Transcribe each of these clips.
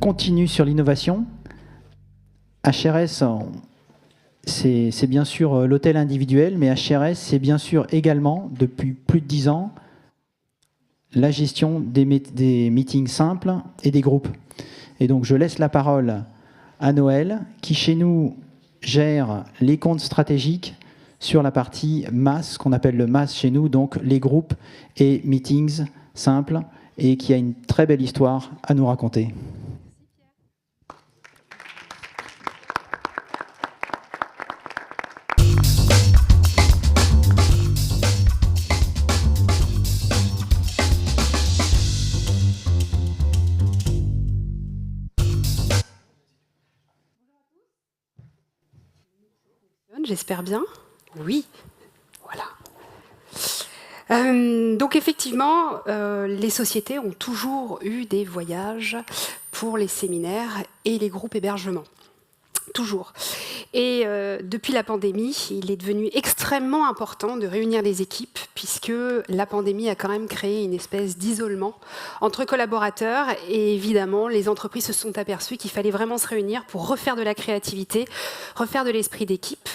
continue sur l'innovation. HRS, c'est bien sûr l'hôtel individuel, mais HRS, c'est bien sûr également, depuis plus de 10 ans, la gestion des meetings simples et des groupes. Et donc, je laisse la parole à Noël, qui chez nous gère les comptes stratégiques sur la partie masse, qu'on appelle le masse chez nous, donc les groupes et meetings simples, et qui a une très belle histoire à nous raconter. J'espère bien. Oui, voilà. Donc effectivement, les sociétés ont toujours eu des voyages pour les séminaires et les groupes hébergements. Toujours. Et depuis la pandémie, il est devenu extrêmement important de réunir les équipes, puisque la pandémie a quand même créé une espèce d'isolement entre collaborateurs. Et évidemment, les entreprises se sont aperçues qu'il fallait vraiment se réunir pour refaire de la créativité, refaire de l'esprit d'équipe.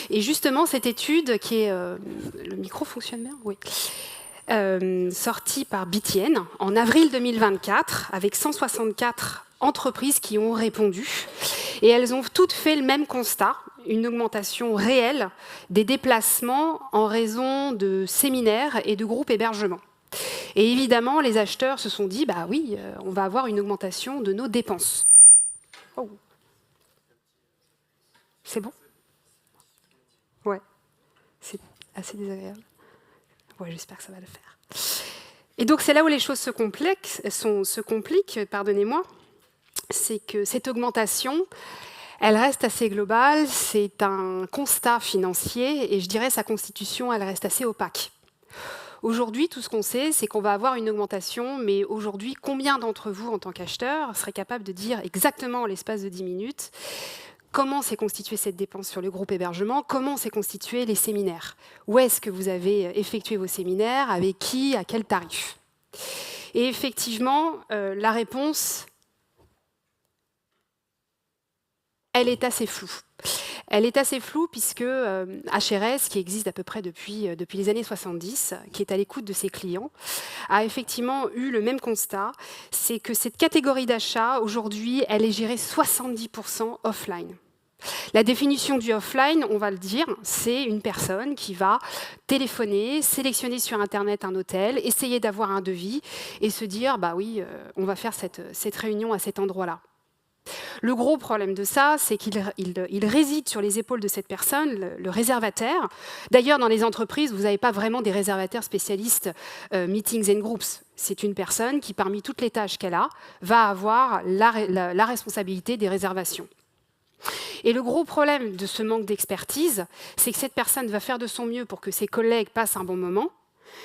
Et justement, cette étude qui est... le micro fonctionne bien ? Oui. Sortie par BTN en avril 2024, avec 164 entreprises qui ont répondu. Et elles ont toutes fait le même constat, une augmentation réelle des déplacements en raison de séminaires et de groupes hébergements. Et évidemment, les acheteurs se sont dit, bah oui, on va avoir une augmentation de nos dépenses. Oh. C'est bon ? Ouais, c'est assez désagréable. Ouais, j'espère que ça va le faire. Et donc, c'est là où les choses se compliquent, pardonnez-moi. C'est que cette augmentation, elle reste assez globale, c'est un constat financier, et je dirais sa constitution, elle reste assez opaque. Aujourd'hui, tout ce qu'on sait, c'est qu'on va avoir une augmentation, mais aujourd'hui, combien d'entre vous, en tant qu'acheteurs, seraient capables de dire exactement en l'espace de 10 minutes comment s'est constituée cette dépense sur le groupe hébergement, comment s'est constitué les séminaires, où est-ce que vous avez effectué vos séminaires, avec qui, à quel tarif. Et effectivement, la réponse... elle est assez floue. Elle est assez floue puisque HRS, qui existe à peu près depuis les années 70, qui est à l'écoute de ses clients, a effectivement eu le même constat, c'est que cette catégorie d'achat, aujourd'hui, elle est gérée 70% offline. La définition du offline, on va le dire, c'est une personne qui va téléphoner, sélectionner sur Internet un hôtel, essayer d'avoir un devis et se dire, bah oui, on va faire cette réunion à cet endroit-là. Le gros problème de ça, c'est qu'il réside sur les épaules de cette personne, le réservataire. D'ailleurs, dans les entreprises, vous n'avez pas vraiment des réservataires spécialistes meetings and groups. C'est une personne qui, parmi toutes les tâches qu'elle a, va avoir la responsabilité des réservations. Et le gros problème de ce manque d'expertise, c'est que cette personne va faire de son mieux pour que ses collègues passent un bon moment.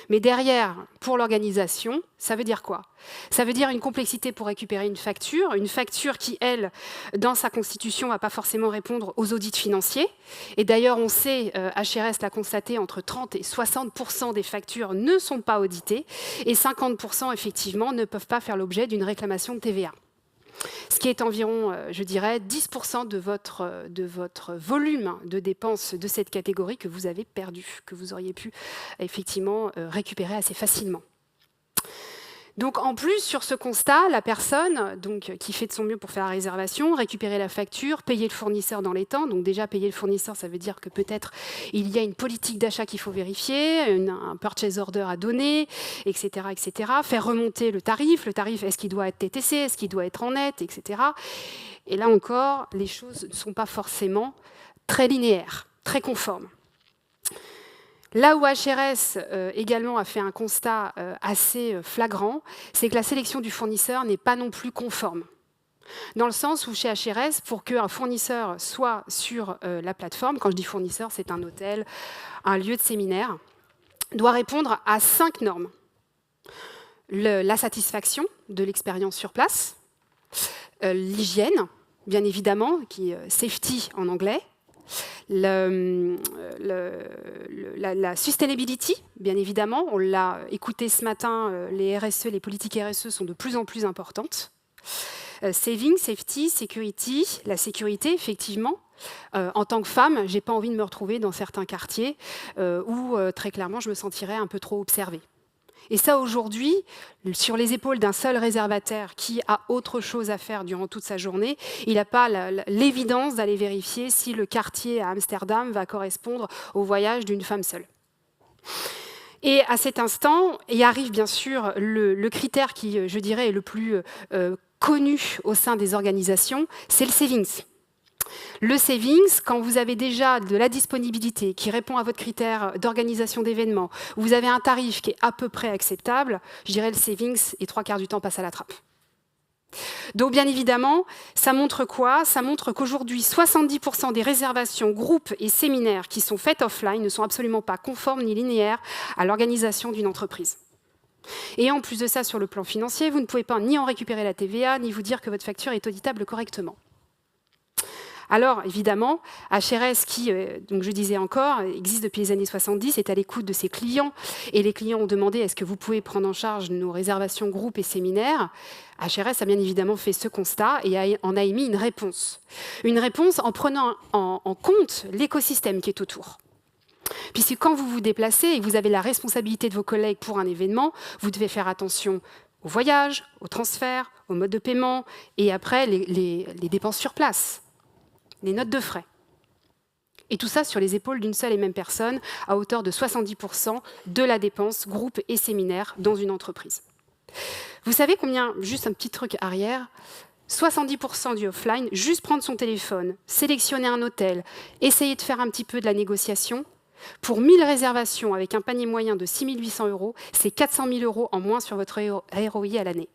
Mais derrière, pour l'organisation, ça veut dire quoi? Ça veut dire une complexité pour récupérer une facture qui, elle, dans sa constitution, ne va pas forcément répondre aux audits financiers. Et d'ailleurs, on sait, HRS l'a constaté, entre 30 et 60% des factures ne sont pas auditées, et 50% effectivement ne peuvent pas faire l'objet d'une réclamation de TVA. Ce qui est environ, je dirais, 10% de votre volume de dépenses de cette catégorie que vous avez perdu, que vous auriez pu effectivement récupérer assez facilement. Donc en plus, sur ce constat, la personne qui fait de son mieux pour faire la réservation, récupérer la facture, payer le fournisseur dans les temps, donc déjà payer le fournisseur, ça veut dire que peut-être il y a une politique d'achat qu'il faut vérifier, un purchase order à donner, etc., etc. Faire remonter le tarif, est-ce qu'il doit être TTC, est-ce qu'il doit être en net, etc. Et là encore, les choses ne sont pas forcément très linéaires, très conformes. Là où HRS également a fait un constat assez flagrant, c'est que la sélection du fournisseur n'est pas non plus conforme. Dans le sens où chez HRS, pour qu'un fournisseur soit sur la plateforme, quand je dis fournisseur, c'est un hôtel, un lieu de séminaire, doit répondre à 5 normes. La satisfaction de l'expérience sur place, l'hygiène, bien évidemment, qui est safety en anglais, la sustainability, bien évidemment, on l'a écouté ce matin, les RSE, les politiques RSE sont de plus en plus importantes. Saving, safety, security, la sécurité, effectivement. En tant que femme, je n'ai pas envie de me retrouver dans certains quartiers où, très clairement, je me sentirais un peu trop observée. Et ça, aujourd'hui, sur les épaules d'un seul réservataire qui a autre chose à faire durant toute sa journée, il n'a pas l'évidence d'aller vérifier si le quartier à Amsterdam va correspondre au voyage d'une femme seule. Et à cet instant, il arrive bien sûr le critère qui, je dirais, est le plus connu au sein des organisations, c'est le savings. Le savings, quand vous avez déjà de la disponibilité qui répond à votre critère d'organisation d'événements, vous avez un tarif qui est à peu près acceptable, je dirais le savings, et 3/4 du temps passe à la trappe. Donc bien évidemment, ça montre quoi? Ça montre qu'aujourd'hui, 70% des réservations, groupes et séminaires qui sont faites offline ne sont absolument pas conformes ni linéaires à l'organisation d'une entreprise. Et en plus de ça, sur le plan financier, vous ne pouvez pas ni en récupérer la TVA, ni vous dire que votre facture est auditable correctement. Alors, évidemment, HRS, qui, donc je disais encore, existe depuis les années 70, est à l'écoute de ses clients. Et les clients ont demandé, est-ce que vous pouvez prendre en charge nos réservations groupes et séminaires? HRS a bien évidemment fait ce constat et en a émis une réponse. Une réponse en prenant en compte l'écosystème qui est autour. Puisque quand vous vous déplacez et que vous avez la responsabilité de vos collègues pour un événement, vous devez faire attention au voyage, au transfert, au mode de paiement et après les dépenses sur place. Les notes de frais. Et tout ça sur les épaules d'une seule et même personne, à hauteur de 70% de la dépense groupe et séminaire dans une entreprise. Vous savez combien, juste un petit truc arrière, 70% du offline, juste prendre son téléphone, sélectionner un hôtel, essayer de faire un petit peu de la négociation, pour 1000 réservations avec un panier moyen de 6 800 €, c'est 400 000 € en moins sur votre ROI à l'année.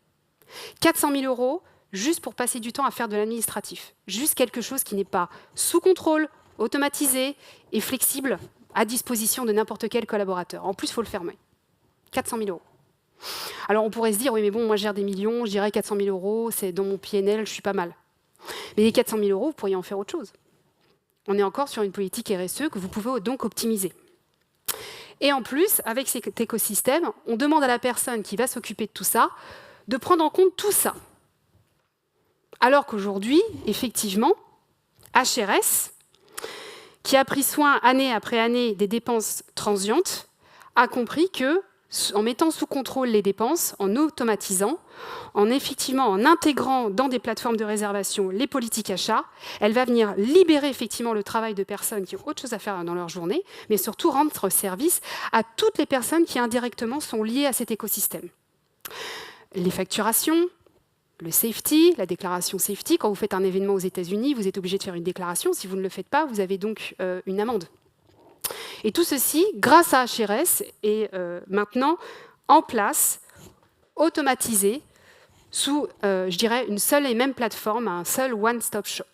400 000 € juste pour passer du temps à faire de l'administratif. Juste quelque chose qui n'est pas sous contrôle, automatisé et flexible à disposition de n'importe quel collaborateur. En plus, il faut le fermer. 400 000 €. Alors on pourrait se dire, oui mais bon, moi je gère des millions, je dirais 400 000 €, c'est dans mon PNL, je suis pas mal. Mais les 400 000 €, vous pourriez en faire autre chose. On est encore sur une politique RSE que vous pouvez donc optimiser. Et en plus, avec cet écosystème, on demande à la personne qui va s'occuper de tout ça de prendre en compte tout ça. Alors qu'aujourd'hui, effectivement, HRS, qui a pris soin année après année des dépenses transientes, a compris que, en mettant sous contrôle les dépenses, en automatisant, en intégrant dans des plateformes de réservation les politiques achats, elle va venir libérer effectivement le travail de personnes qui ont autre chose à faire dans leur journée, mais surtout rendre service à toutes les personnes qui indirectement sont liées à cet écosystème. Les facturations, le safety, la déclaration safety. Quand vous faites un événement aux États-Unis, vous êtes obligé de faire une déclaration. Si vous ne le faites pas, vous avez donc une amende. Et tout ceci, grâce à HRS, est maintenant en place, automatisé, sous, je dirais, une seule et même plateforme, un seul one-stop shop.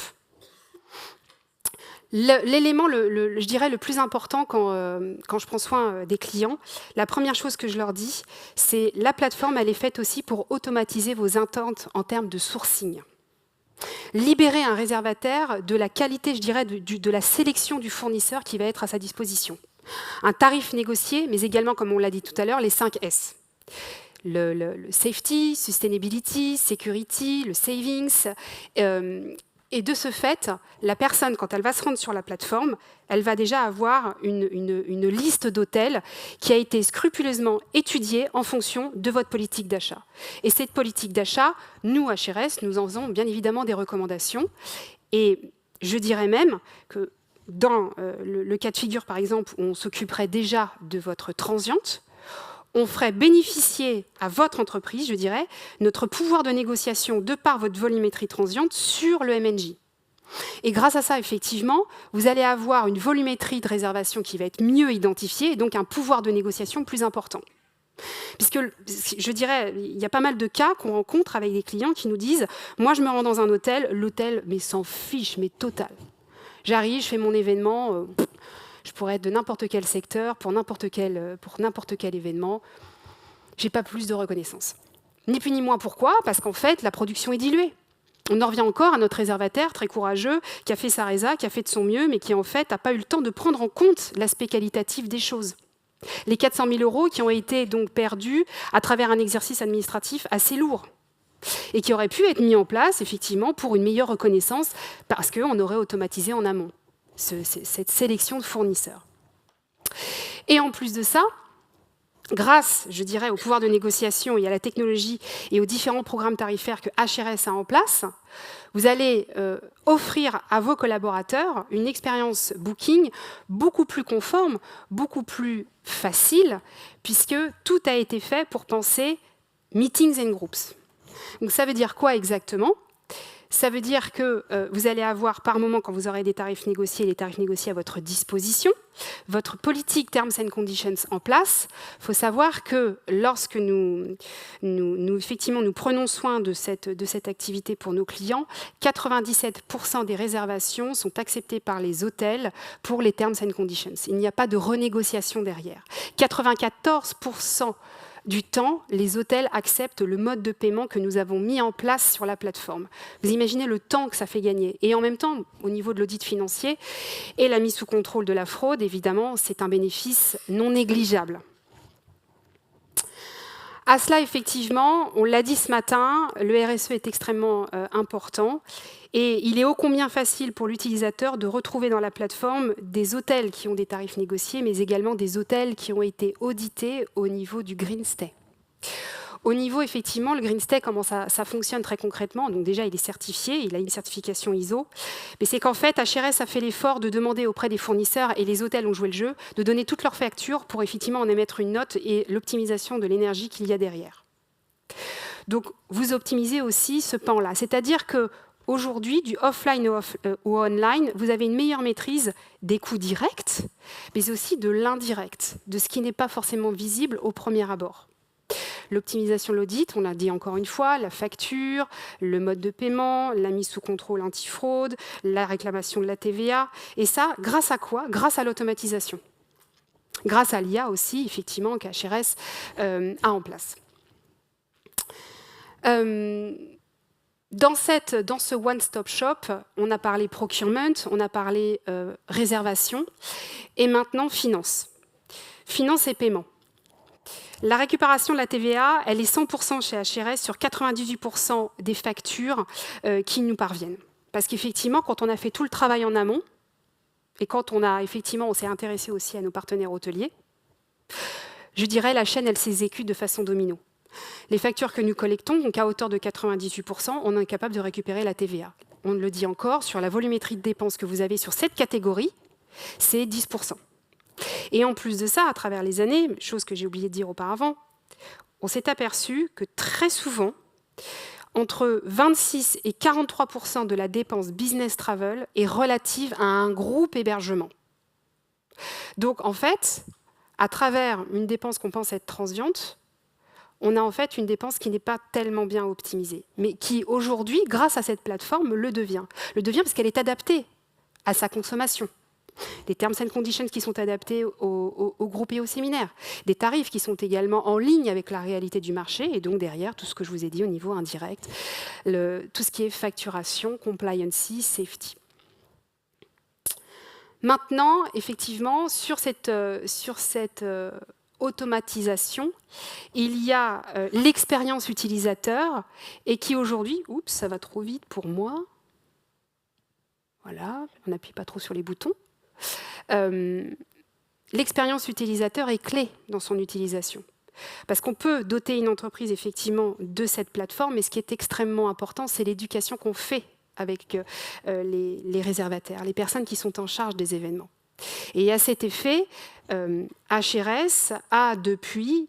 L'élément, je dirais, le plus important quand je prends soin des clients, la première chose que je leur dis, c'est la plateforme, elle est faite aussi pour automatiser vos attentes en termes de sourcing. Libérer un réservataire de la qualité, je dirais, de la sélection du fournisseur qui va être à sa disposition. Un tarif négocié, mais également, comme on l'a dit tout à l'heure, les 5 S. Le safety, sustainability, security, le savings. Et de ce fait, la personne, quand elle va se rendre sur la plateforme, elle va déjà avoir une liste d'hôtels qui a été scrupuleusement étudiée en fonction de votre politique d'achat. Et cette politique d'achat, nous, HRS, nous en faisons bien évidemment des recommandations. Et je dirais même que dans le cas de figure, par exemple, où on s'occuperait déjà de votre transiente, on ferait bénéficier à votre entreprise, je dirais, notre pouvoir de négociation de par votre volumétrie transiente sur le MNJ. Et grâce à ça, effectivement, vous allez avoir une volumétrie de réservation qui va être mieux identifiée et donc un pouvoir de négociation plus important. Puisque, je dirais, il y a pas mal de cas qu'on rencontre avec des clients qui nous disent « Moi, je me rends dans un hôtel, l'hôtel, mais s'en fiche, mais total. J'arrive, je fais mon événement... Je pourrais être de n'importe quel secteur, pour n'importe quel événement. Je n'ai pas plus de reconnaissance. Ni plus ni moins. Pourquoi? Parce qu'en fait, la production est diluée. On en revient encore à notre réservataire très courageux, qui a fait sa résa, qui a fait de son mieux, mais qui en fait n'a pas eu le temps de prendre en compte l'aspect qualitatif des choses. Les 400 000 € qui ont été donc perdus à travers un exercice administratif assez lourd. et qui aurait pu être mis en place effectivement pour une meilleure reconnaissance parce qu'on aurait automatisé en amont cette sélection de fournisseurs. Et en plus de ça, grâce, je dirais, au pouvoir de négociation et à la technologie et aux différents programmes tarifaires que HRS a en place, vous allez offrir à vos collaborateurs une expérience booking beaucoup plus conforme, beaucoup plus facile, puisque tout a été fait pour penser meetings and groups. Donc ça veut dire quoi exactement ? Ça veut dire que vous allez avoir par moment, quand vous aurez des tarifs négociés, les tarifs négociés à votre disposition, votre politique Terms and Conditions en place. Il faut savoir que lorsque nous prenons soin de cette activité pour nos clients, 97% des réservations sont acceptées par les hôtels pour les Terms and Conditions. Il n'y a pas de renégociation derrière. 94% du temps, les hôtels acceptent le mode de paiement que nous avons mis en place sur la plateforme. Vous imaginez le temps que ça fait gagner. Et en même temps, au niveau de l'audit financier et la mise sous contrôle de la fraude, évidemment, c'est un bénéfice non négligeable. À cela, effectivement, on l'a dit ce matin, le RSE est extrêmement important et il est ô combien facile pour l'utilisateur de retrouver dans la plateforme des hôtels qui ont des tarifs négociés, mais également des hôtels qui ont été audités au niveau du Green Stay. Au niveau, effectivement, le Green Stay, comment ça fonctionne très concrètement? Donc déjà, il est certifié, il a une certification ISO. Mais c'est qu'en fait, HRS a fait l'effort de demander auprès des fournisseurs, et les hôtels ont joué le jeu, de donner toutes leurs factures pour effectivement en émettre une note et l'optimisation de l'énergie qu'il y a derrière. Donc, vous optimisez aussi ce pan-là. C'est-à-dire qu'aujourd'hui, du offline ou online, vous avez une meilleure maîtrise des coûts directs, mais aussi de l'indirect, de ce qui n'est pas forcément visible au premier abord. L'optimisation de l'audit, on l'a dit encore une fois, la facture, le mode de paiement, la mise sous contrôle antifraude, la réclamation de la TVA. Et ça, grâce à quoi? Grâce à l'automatisation. Grâce à l'IA aussi, effectivement, qu'HRS a en place. Dans ce one-stop shop, on a parlé procurement, on a parlé réservation, et maintenant finance. Finance et paiement. La récupération de la TVA, elle est 100% chez HRS sur 98% des factures qui nous parviennent. Parce qu'effectivement, quand on a fait tout le travail en amont, et quand on s'est intéressé aussi à nos partenaires hôteliers, je dirais la chaîne, elle s'exécute de façon domino. Les factures que nous collectons, donc à hauteur de 98%, on est capable de récupérer la TVA. On le dit encore, sur la volumétrie de dépenses que vous avez sur cette catégorie, c'est 10%. Et en plus de ça, à travers les années, chose que j'ai oublié de dire auparavant, on s'est aperçu que très souvent, entre 26 et 43% de la dépense business travel est relative à un groupe hébergement. Donc en fait, à travers une dépense qu'on pense être transiente, on a en fait une dépense qui n'est pas tellement bien optimisée, mais qui aujourd'hui, grâce à cette plateforme, le devient. Le devient parce qu'elle est adaptée à sa consommation. Des terms and conditions qui sont adaptés au groupe et au séminaire, des tarifs qui sont également en ligne avec la réalité du marché, et donc derrière tout ce que je vous ai dit au niveau indirect, tout ce qui est facturation, compliance, safety. Maintenant, effectivement, sur cette automatisation, il y a l'expérience utilisateur, et qui aujourd'hui, oups, ça va trop vite pour moi, voilà, on n'appuie pas trop sur les boutons. L'expérience utilisateur est clé dans son utilisation. Parce qu'on peut doter une entreprise effectivement de cette plateforme, mais ce qui est extrêmement important, c'est l'éducation qu'on fait avec les réservataires, les personnes qui sont en charge des événements. Et à cet effet, HRS a depuis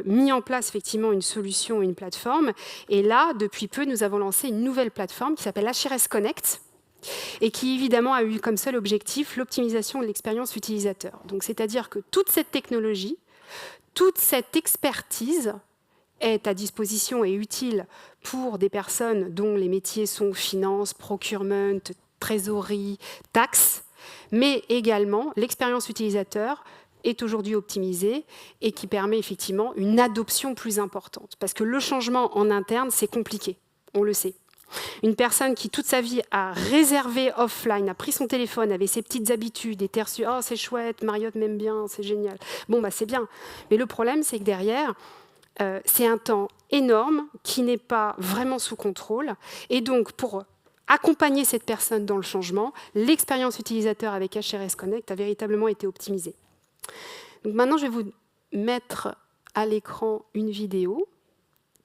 mis en place effectivement une solution, une plateforme. Et là, depuis peu, nous avons lancé une nouvelle plateforme qui s'appelle HRS Connect, et qui évidemment a eu comme seul objectif l'optimisation de l'expérience utilisateur. Donc c'est-à-dire que toute cette technologie, toute cette expertise est à disposition et utile pour des personnes dont les métiers sont finance, procurement, trésorerie, taxes, mais également l'expérience utilisateur est aujourd'hui optimisée et qui permet effectivement une adoption plus importante. Parce que le changement en interne, c'est compliqué, on le sait. Une personne qui toute sa vie a réservé offline, a pris son téléphone, avait ses petites habitudes, était reçue « Oh, c'est chouette, Marriott m'aime bien, c'est génial ». Bon, bah, c'est bien. Mais le problème, c'est que derrière, c'est un temps énorme qui n'est pas vraiment sous contrôle. Et donc, pour accompagner cette personne dans le changement, l'expérience utilisateur avec HRS Connect a véritablement été optimisée. Donc maintenant, je vais vous mettre à l'écran une vidéo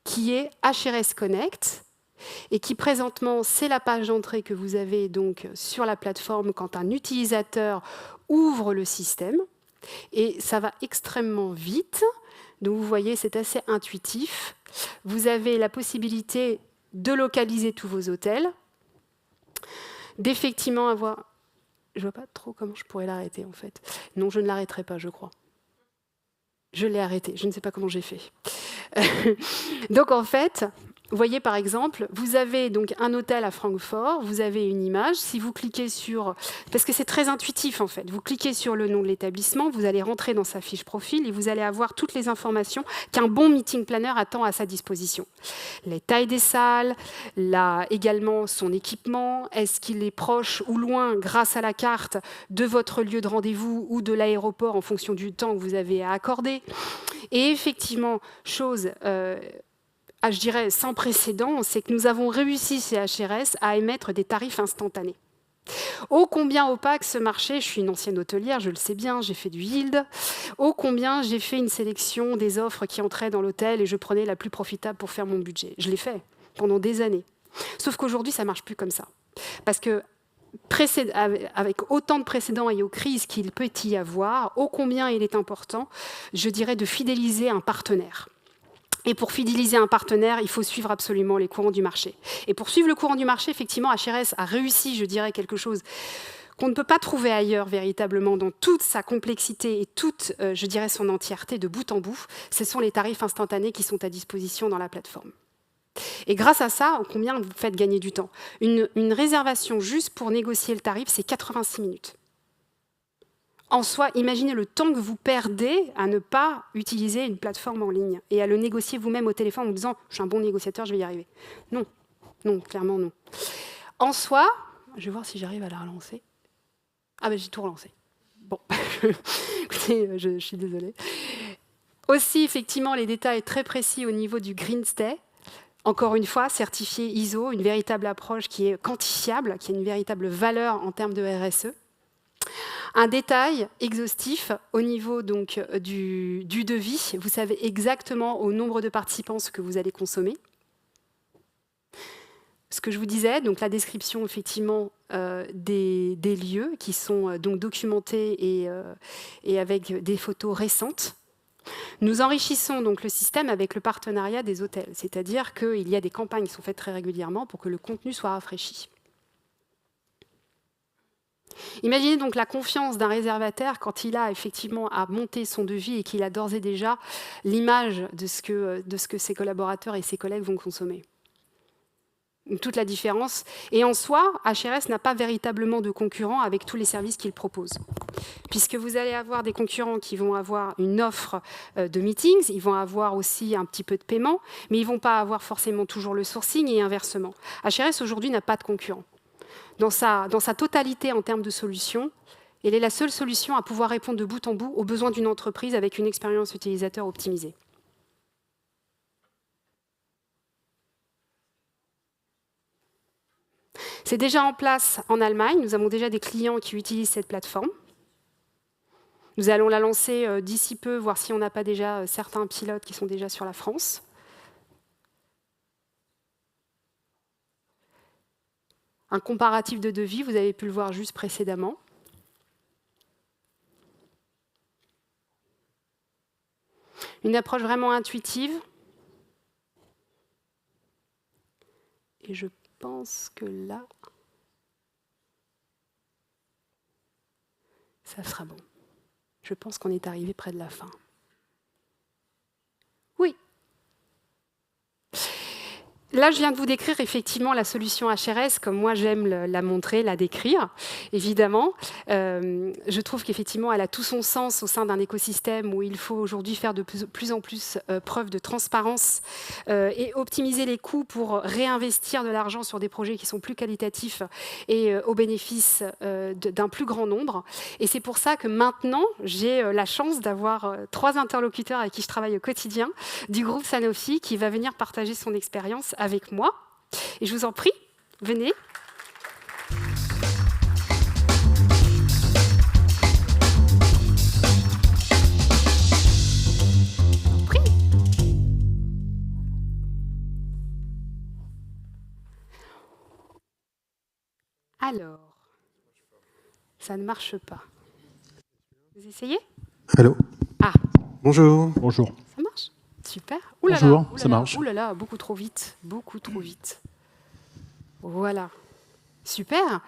qui est HRS Connect et qui présentement, c'est la page d'entrée que vous avez donc sur la plateforme quand un utilisateur ouvre le système. Et ça va extrêmement vite. Donc vous voyez, c'est assez intuitif. Vous avez la possibilité de localiser tous vos hôtels, d'effectivement avoir... Je ne vois pas trop comment je pourrais l'arrêter, en fait. Non, je ne l'arrêterai pas, je crois. Je l'ai arrêté, je ne sais pas comment j'ai fait. Donc en fait, vous voyez par exemple, vous avez donc un hôtel à Francfort, vous avez une image, si vous cliquez sur, parce que c'est très intuitif en fait, vous cliquez sur le nom de l'établissement, vous allez rentrer dans sa fiche profil et vous allez avoir toutes les informations qu'un bon meeting planner attend à sa disposition. Les tailles des salles, également son équipement, est-ce qu'il est proche ou loin grâce à la carte de votre lieu de rendez-vous ou de l'aéroport en fonction du temps que vous avez à accorder. Et effectivement, chose, je dirais, sans précédent, c'est que nous avons réussi chez HRS à émettre des tarifs instantanés. Ô combien opaque ce marché, je suis une ancienne hôtelière, je le sais bien, j'ai fait du yield. Ô combien j'ai fait une sélection des offres qui entraient dans l'hôtel et je prenais la plus profitable pour faire mon budget. Je l'ai fait pendant des années. Sauf qu'aujourd'hui, ça ne marche plus comme ça. Parce que avec autant de précédents et aux crises qu'il peut y avoir, ô combien il est important, je dirais, de fidéliser un partenaire. Et pour fidéliser un partenaire, il faut suivre absolument les courants du marché. Et pour suivre le courant du marché, effectivement, HRS a réussi, je dirais, quelque chose qu'on ne peut pas trouver ailleurs véritablement dans toute sa complexité et toute, je dirais, son entièreté de bout en bout. Ce sont les tarifs instantanés qui sont à disposition dans la plateforme. Et grâce à ça, combien vous faites gagner du temps ? Une réservation juste pour négocier le tarif, c'est 86 minutes. En soi, imaginez le temps que vous perdez à ne pas utiliser une plateforme en ligne et à le négocier vous-même au téléphone en vous disant « je suis un bon négociateur, je vais y arriver ». Non, non, clairement non. En soi, je vais voir si j'arrive à la relancer. Ah ben j'ai tout relancé. Bon, écoutez, je suis désolée. Aussi, effectivement, les détails très précis au niveau du Green Stay. Encore une fois, certifié ISO, une véritable approche qui est quantifiable, qui a une véritable valeur en termes de RSE. Un détail exhaustif au niveau donc, du devis. Vous savez exactement au nombre de participants ce que vous allez consommer. Ce que je vous disais, donc la description effectivement des lieux qui sont donc documentés et avec des photos récentes. Nous enrichissons donc le système avec le partenariat des hôtels, c'est-à-dire qu'il y a des campagnes qui sont faites très régulièrement pour que le contenu soit rafraîchi. Imaginez donc la confiance d'un réservataire quand il a effectivement à monter son devis et qu'il a d'ores et déjà l'image de ce que ses collaborateurs et ses collègues vont consommer. Toute la différence. Et en soi, HRS n'a pas véritablement de concurrent avec tous les services qu'il propose. Puisque vous allez avoir des concurrents qui vont avoir une offre de meetings, ils vont avoir aussi un petit peu de paiement, mais ils ne vont pas avoir forcément toujours le sourcing et inversement. HRS aujourd'hui n'a pas de concurrent. Dans sa totalité en termes de solutions, elle est la seule solution à pouvoir répondre de bout en bout aux besoins d'une entreprise avec une expérience utilisateur optimisée. C'est déjà en place en Allemagne. Nous avons déjà des clients qui utilisent cette plateforme. Nous allons la lancer d'ici peu, voir si on n'a pas déjà certains pilotes qui sont déjà sur la France. Un comparatif de devis, vous avez pu le voir juste précédemment. Une approche vraiment intuitive. Et je pense que là, ça sera bon. Je pense qu'on est arrivé près de la fin. Oui. Là, je viens de vous décrire effectivement la solution HRS comme moi j'aime la montrer, la décrire, évidemment. Je trouve qu'effectivement, elle a tout son sens au sein d'un écosystème où il faut aujourd'hui faire de plus en plus preuve de transparence et optimiser les coûts pour réinvestir de l'argent sur des projets qui sont plus qualitatifs et au bénéfice d'un plus grand nombre. Et c'est pour ça que maintenant, j'ai la chance d'avoir 3 interlocuteurs avec qui je travaille au quotidien du groupe Sanofi qui va venir partager son expérience avec moi. Et je vous en prie, venez. Alors, ça ne marche pas. Vous essayez? Allô? Ah. Bonjour. Bonjour. Ça marche? Super. Bonjour, ça marche. Ouh là là, beaucoup trop vite. Beaucoup trop vite. Voilà. Super.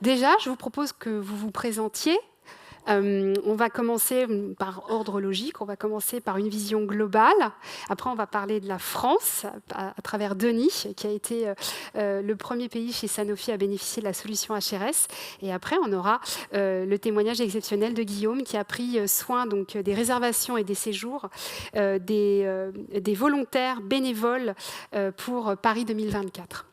Déjà, je vous propose que vous vous présentiez. On va commencer par ordre logique, on va commencer par une vision globale. Après, on va parler de la France à travers Denis, qui a été le premier pays chez Sanofi à bénéficier de la solution HRS. Et après, on aura le témoignage exceptionnel de Guillaume, qui a pris soin donc, des réservations et des séjours des volontaires bénévoles pour Paris 2024.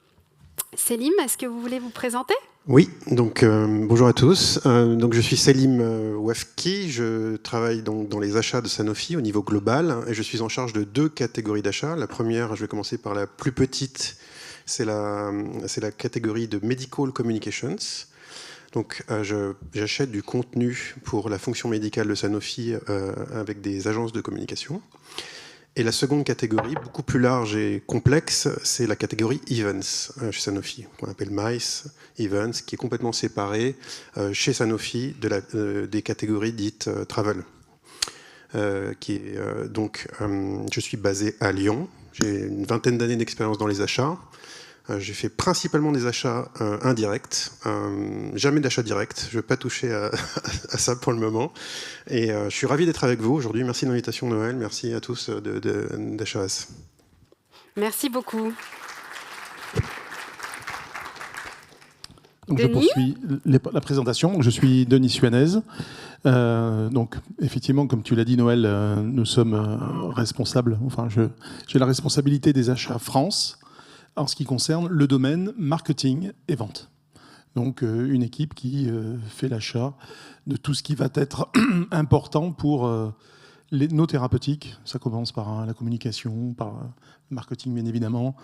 Selim, est-ce que vous voulez vous présenter ? Oui, donc bonjour à tous. Donc je suis Selim Wafki, je travaille donc dans les achats de Sanofi au niveau global et je suis en charge de 2 catégories d'achats. La première, je vais commencer par la plus petite, c'est la catégorie de Medical Communications. Donc j'achète du contenu pour la fonction médicale de Sanofi avec des agences de communication. Et la seconde catégorie, beaucoup plus large et complexe, c'est la catégorie Events chez Sanofi, qu'on appelle MICE Events, qui est complètement séparée chez Sanofi des catégories dites Travel. Donc, je suis basé à Lyon, j'ai une vingtaine d'années d'expérience dans les achats. J'ai fait principalement des achats indirects, jamais d'achat direct. Je ne vais pas toucher à ça pour le moment. Et je suis ravi d'être avec vous aujourd'hui. Merci de l'invitation, Noël. Merci à tous d'HRS. Merci beaucoup. Donc je poursuis la présentation. Je suis Denis Suanez. Donc, effectivement, comme tu l'as dit, Noël, nous sommes responsables. Enfin, j'ai la responsabilité des achats France en ce qui concerne le domaine marketing et vente. Donc, une équipe qui fait l'achat de tout ce qui va être important pour nos thérapeutiques. Ça commence par la communication, par le marketing, bien évidemment,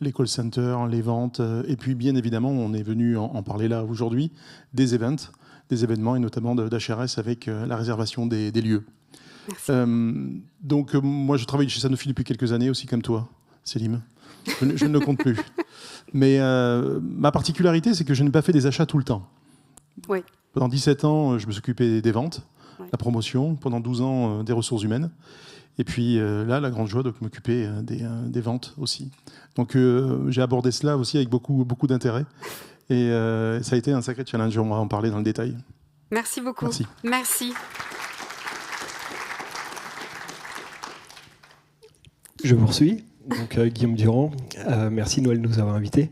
les call centers, les ventes. Et puis, bien évidemment, on est venu en parler là aujourd'hui, des événements, et notamment d'HRS avec la réservation des lieux. Donc, moi, je travaille chez Sanofi depuis quelques années, aussi comme toi, Selim. Je ne le compte plus. Mais ma particularité, c'est que je n'ai pas fait des achats tout le temps. Oui. Pendant 17 ans, je me suis occupé des ventes, la promotion. Pendant 12 ans, des ressources humaines. Et puis là, la grande joie de m'occuper des ventes aussi. Donc j'ai abordé cela aussi avec beaucoup d'intérêt. Et ça a été un sacré challenge. On va en parler dans le détail. Merci beaucoup. Merci. Je poursuis. Donc Guillaume Durand, merci Noël de nous avoir invités.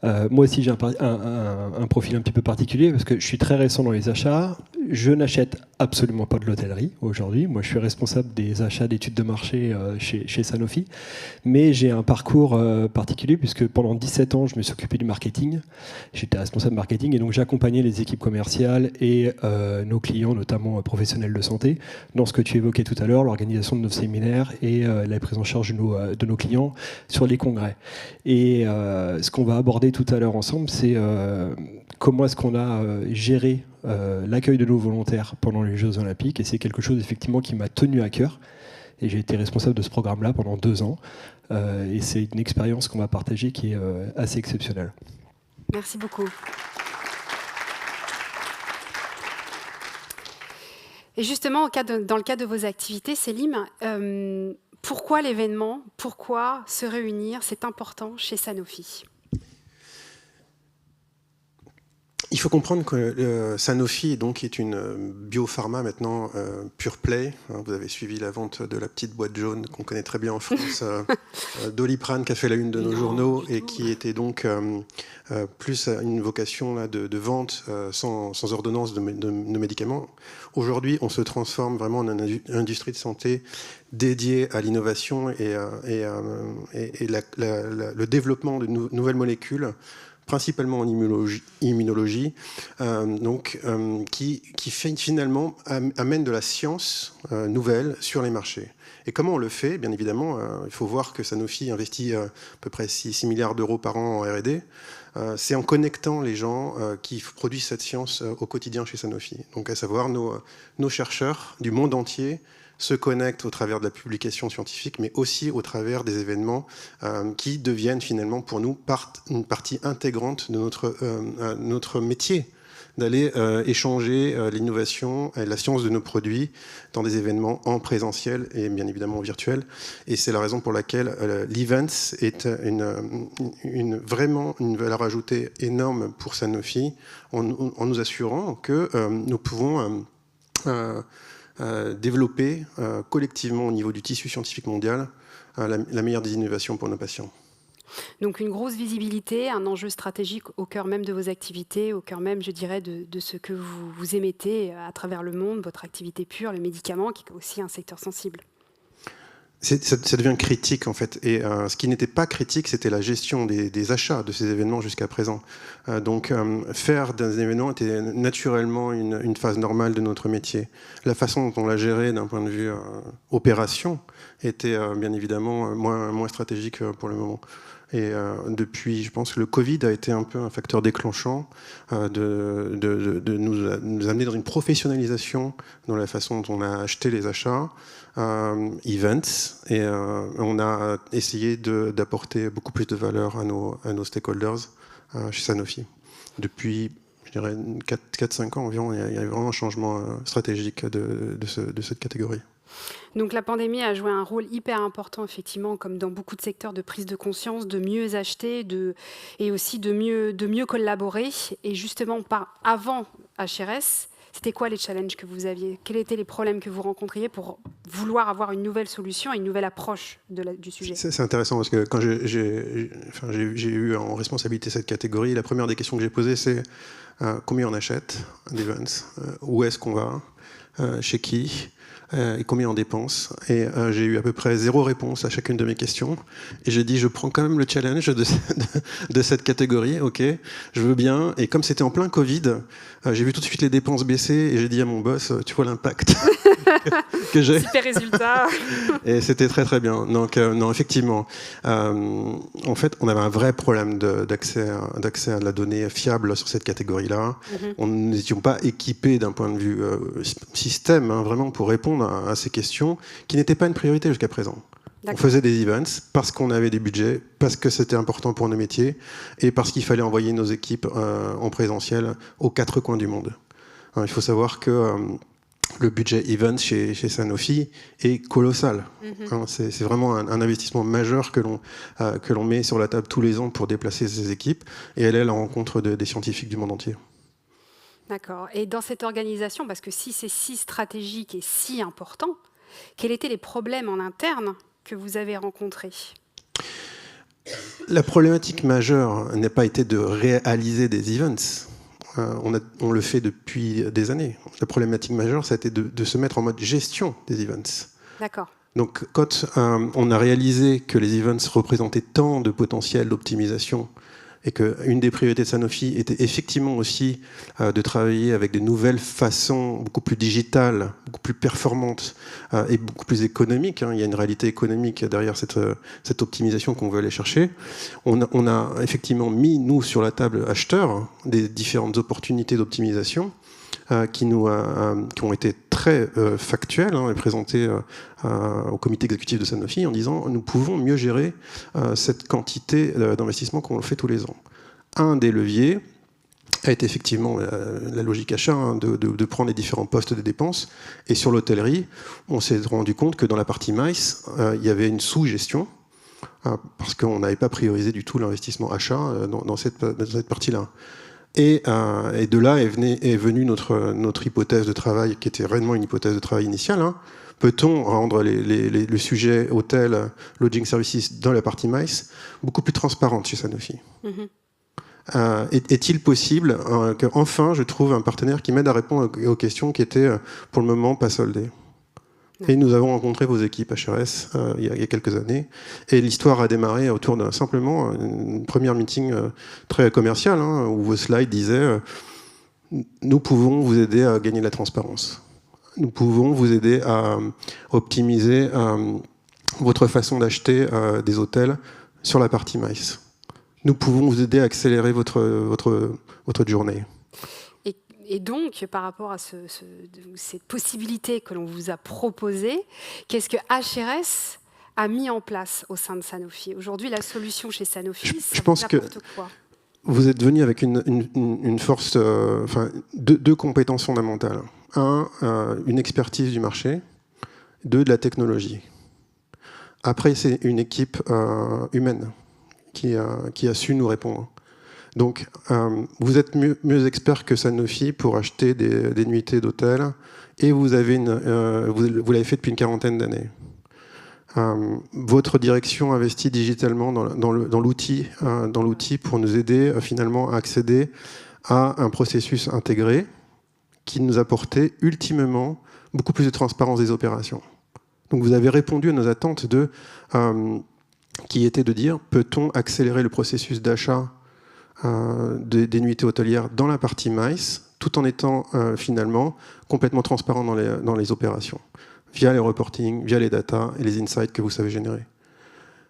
Moi aussi j'ai un profil un petit peu particulier parce que je suis très récent dans les achats. Je n'achète absolument pas de l'hôtellerie aujourd'hui. Moi je suis responsable des achats d'études de marché chez Sanofi. Mais j'ai un parcours particulier puisque pendant 17 ans je me suis occupé du marketing. J'étais responsable marketing et donc j'accompagnais les équipes commerciales et nos clients, notamment professionnels de santé, dans ce que tu évoquais tout à l'heure, l'organisation de nos séminaires et la prise en charge de nos clients sur les congrès. Et ce qu'on va aborder tout à l'heure ensemble, c'est comment est-ce qu'on a géré l'accueil de nos volontaires pendant les Jeux Olympiques. Et c'est quelque chose effectivement qui m'a tenu à cœur. Et j'ai été responsable de ce programme-là pendant 2 ans. Et c'est une expérience qu'on va partager qui est assez exceptionnelle. Merci beaucoup. Et justement, dans le cadre de vos activités, Selim, pourquoi l'événement? Pourquoi se réunir? C'est important chez Sanofi. Il faut comprendre que Sanofi donc, est une biopharma maintenant pure play. Vous avez suivi la vente de la petite boîte jaune qu'on connaît très bien en France, Doliprane, qui a fait la une de nos journaux et qui était donc plus une vocation là, de vente sans ordonnance de médicaments. Aujourd'hui, on se transforme vraiment en une industrie de santé dédiée à l'innovation et le développement de nouvelles molécules, principalement en immunologie, qui finalement amène de la science nouvelle sur les marchés. Et comment on le fait? Bien évidemment, il faut voir que Sanofi investit à peu près 6 milliards d'euros par an en R&D. C'est en connectant les gens qui produisent cette science au quotidien chez Sanofi. Donc à savoir nos chercheurs du monde entier se connectent au travers de la publication scientifique, mais aussi au travers des événements qui deviennent finalement pour nous une partie intégrante de notre métier, d'aller échanger l'innovation et la science de nos produits dans des événements en présentiel et bien évidemment en virtuel. Et c'est la raison pour laquelle l'Events est vraiment une valeur ajoutée énorme pour Sanofi, en nous assurant que nous pouvons développer collectivement au niveau du tissu scientifique mondial la meilleure des innovations pour nos patients. Donc une grosse visibilité, un enjeu stratégique au cœur même de vos activités, au cœur même, je dirais, de ce que vous émettez à travers le monde, votre activité pure, les médicaments, qui est aussi un secteur sensible. Ça devient critique en fait, et ce qui n'était pas critique, c'était la gestion des achats de ces événements jusqu'à présent. Donc faire des événements était naturellement une phase normale de notre métier. La façon dont on l'a géré d'un point de vue opération était bien évidemment moins stratégique pour le moment. Et depuis, je pense que le Covid a été un peu un facteur déclenchant de nous amener dans une professionnalisation dans la façon dont on a acheté les achats, events, et on a essayé d'apporter beaucoup plus de valeur à nos stakeholders chez Sanofi. Depuis, je dirais, 4-5 ans environ, il y a eu vraiment un changement stratégique de cette catégorie. Donc la pandémie a joué un rôle hyper important, effectivement, comme dans beaucoup de secteurs, de prise de conscience, de mieux acheter et aussi de mieux collaborer. Et justement, avant HRS, c'était quoi les challenges que vous aviez? Quels étaient les problèmes que vous rencontriez pour vouloir avoir une nouvelle solution et une nouvelle approche du sujet? C'est intéressant parce que quand j'ai eu en responsabilité cette catégorie, la première des questions que j'ai posées, c'est combien on achète d'events, où est-ce qu'on va, chez qui, et combien on dépense. Et j'ai eu à peu près 0 réponse à chacune de mes questions. Et j'ai dit, je prends quand même le challenge de cette catégorie, ok, je veux bien. Et comme c'était en plein Covid, j'ai vu tout de suite les dépenses baisser et j'ai dit à mon boss, tu vois l'impact que j'ai. Super résultat. Et c'était très très bien. Donc non, effectivement, en fait, on avait un vrai problème d'accès à de la donnée fiable sur cette catégorie-là. On n'étions pas équipés d'un point de vue système, vraiment, pour répondre à ces questions qui n'étaient pas une priorité jusqu'à présent. On faisait des events parce qu'on avait des budgets, parce que c'était important pour nos métiers et parce qu'il fallait envoyer nos équipes en présentiel aux 4 coins du monde. Il faut savoir que le budget events chez Sanofi est colossal. C'est vraiment un investissement majeur que l'on met sur la table tous les ans pour déplacer ces équipes et aller à la rencontre des scientifiques du monde entier. D'accord. Et dans cette organisation, parce que si c'est si stratégique et si important, quels étaient les problèmes en interne que vous avez rencontrés? La problématique majeure n'a pas été de réaliser des events. On le fait depuis des années. La problématique majeure, ça a été de se mettre en mode gestion des events. D'accord. Donc, quand on a réalisé que les events représentaient tant de potentiel d'optimisation et qu'une des priorités de Sanofi était effectivement aussi de travailler avec des nouvelles façons beaucoup plus digitales, beaucoup plus performantes et beaucoup plus économiques. Il y a une réalité économique derrière cette optimisation qu'on veut aller chercher. On a effectivement mis, nous, sur la table acheteurs, des différentes opportunités d'optimisation qui ont été très factuelles et présentées au comité exécutif de Sanofi en disant nous pouvons mieux gérer cette quantité d'investissement qu'on fait tous les ans. Un des leviers a été effectivement la logique achat, de prendre les différents postes de dépenses. Et sur l'hôtellerie, on s'est rendu compte que dans la partie MICE, il y avait une sous-gestion parce qu'on n'avait pas priorisé du tout l'investissement achat dans cette partie-là. Et de là est venue notre hypothèse de travail, qui était réellement une hypothèse de travail initiale. Hein. Peut-on rendre le sujet hôtel, lodging services dans la partie MICE beaucoup plus transparente chez Sanofi? Est-il possible qu'enfin je trouve un partenaire qui m'aide à répondre aux questions qui étaient pour le moment pas soldées? Et nous avons rencontré vos équipes HRS il y a quelques années. Et l'histoire a démarré autour d'un simplement une première meeting très commerciale, hein, où vos slides disaient nous pouvons vous aider à gagner de la transparence. Nous pouvons vous aider à optimiser votre façon d'acheter des hôtels sur la partie MICE. Nous pouvons vous aider à accélérer votre journée. Et donc, par rapport à cette possibilité que l'on vous a proposée, qu'est-ce que HRS a mis en place au sein de Sanofi? Aujourd'hui, la solution chez Sanofi, je pense que quoi? Vous êtes venu avec une force, deux compétences fondamentales. Une expertise du marché. 2, de la technologie. Après, c'est une équipe humaine qui a su nous répondre. Donc, vous êtes mieux expert que Sanofi pour acheter des nuitées d'hôtel, et vous l'avez fait depuis une 40aine d'années. Votre direction investit digitalement dans l'outil pour nous aider finalement à accéder à un processus intégré qui nous apportait ultimement beaucoup plus de transparence des opérations. Donc, vous avez répondu à nos attentes qui étaient de dire, peut-on accélérer le processus d'achat des nuitées hôtelières dans la partie MICE, tout en étant finalement complètement transparent dans les opérations, via les reporting, via les data et les insights que vous savez générer.